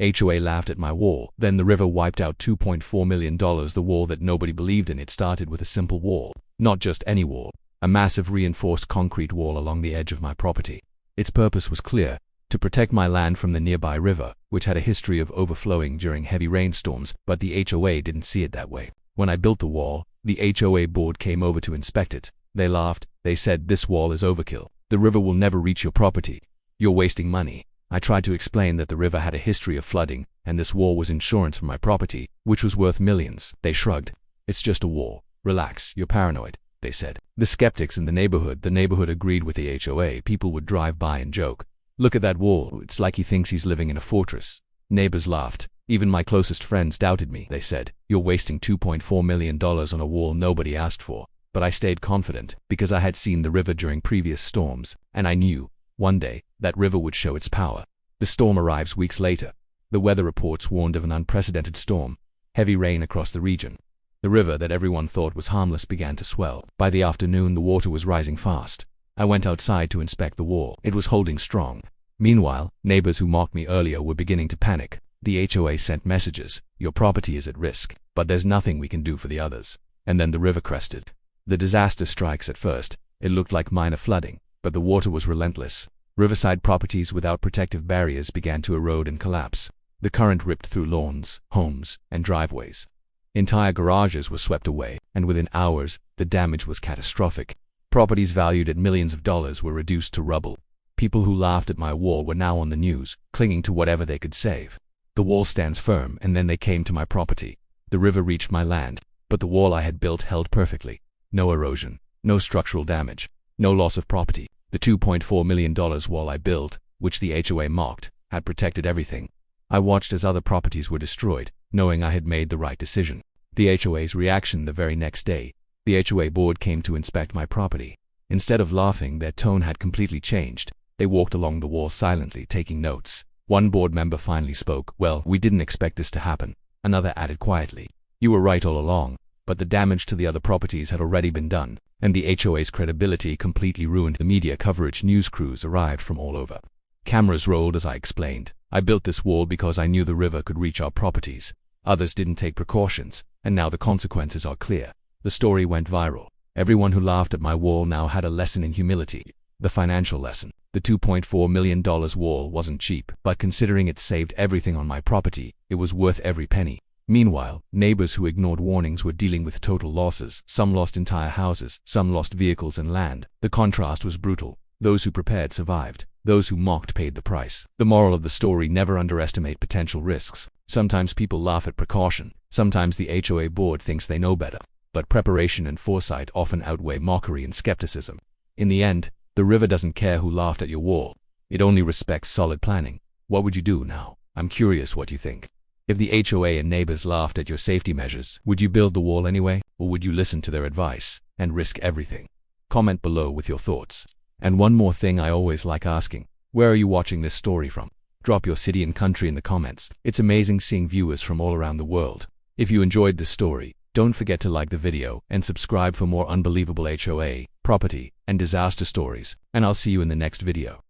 HOA laughed at my wall. Then the river wiped out $2.4 million. The wall that nobody believed in. It started with a simple wall. Not just any wall. A massive reinforced concrete wall along the edge of my property. Its purpose was clear: to protect my land from the nearby river, which had a history of overflowing during heavy rainstorms, but the HOA didn't see it that way. When I built the wall, the HOA board came over to inspect it. They laughed. They said, "This wall is overkill. The river will never reach your property. You're wasting money." I tried to explain that the river had a history of flooding, and this wall was insurance for my property, which was worth millions. They shrugged. "It's just a wall. Relax, you're paranoid," they said. The skeptics in the neighborhood agreed with the HOA. People would drive by and joke, "Look at that wall. It's like he thinks he's living in a fortress." Neighbors laughed. Even my closest friends doubted me. They said, "You're wasting $2.4 million on a wall nobody asked for." But I stayed confident, because I had seen the river during previous storms, and I knew, one day, that river would show its power. The storm arrives weeks later. The weather reports warned of an unprecedented storm, heavy rain across the region. The river that everyone thought was harmless began to swell. By the afternoon, the water was rising fast. I went outside to inspect the wall. It was holding strong. Meanwhile, neighbors who mocked me earlier were beginning to panic. The HOA sent messages: "Your property is at risk, but there's nothing we can do for the others." And then the river crested. The disaster strikes. At first, it looked like minor flooding, but the water was relentless. Riverside properties without protective barriers began to erode and collapse. The current ripped through lawns, homes, and driveways. Entire garages were swept away, and within hours, the damage was catastrophic. Properties valued at millions of dollars were reduced to rubble. People who laughed at my wall were now on the news, clinging to whatever they could save. The wall stands firm, and then they came to my property. The river reached my land, but the wall I had built held perfectly. No erosion, no structural damage, no loss of property. The $2.4 million wall I built, which the HOA mocked, had protected everything. I watched as other properties were destroyed, knowing I had made the right decision. The HOA's reaction: the very next day, the HOA board came to inspect my property. Instead of laughing, their tone had completely changed. They walked along the wall silently, taking notes. One board member finally spoke. "Well, we didn't expect this to happen." Another added quietly, "You were right all along." But the damage to the other properties had already been done, and the HOA's credibility completely ruined. The media coverage. News crews arrived from all over. Cameras rolled as I explained, "I built this wall because I knew the river could reach our properties. Others didn't take precautions, and now the consequences are clear." The story went viral. Everyone who laughed at my wall now had a lesson in humility. The financial lesson. The $2.4 million wall wasn't cheap, but considering it saved everything on my property, it was worth every penny. Meanwhile, neighbors who ignored warnings were dealing with total losses. Some lost entire houses, some lost vehicles and land. The contrast was brutal. Those who prepared survived. Those who mocked paid the price. The moral of the story: never underestimate potential risks. Sometimes people laugh at precaution. Sometimes the HOA board thinks they know better. But preparation and foresight often outweigh mockery and skepticism. In the end, the river doesn't care who laughed at your wall. It only respects solid planning. What would you do now? I'm curious what you think. If the HOA and neighbors laughed at your safety measures, would you build the wall anyway, or would you listen to their advice and risk everything? Comment below with your thoughts. And one more thing I always like asking: where are you watching this story from? Drop your city and country in the comments. It's amazing seeing viewers from all around the world. If you enjoyed this story, don't forget to like the video and subscribe for more unbelievable HOA, property, and disaster stories, and I'll see you in the next video.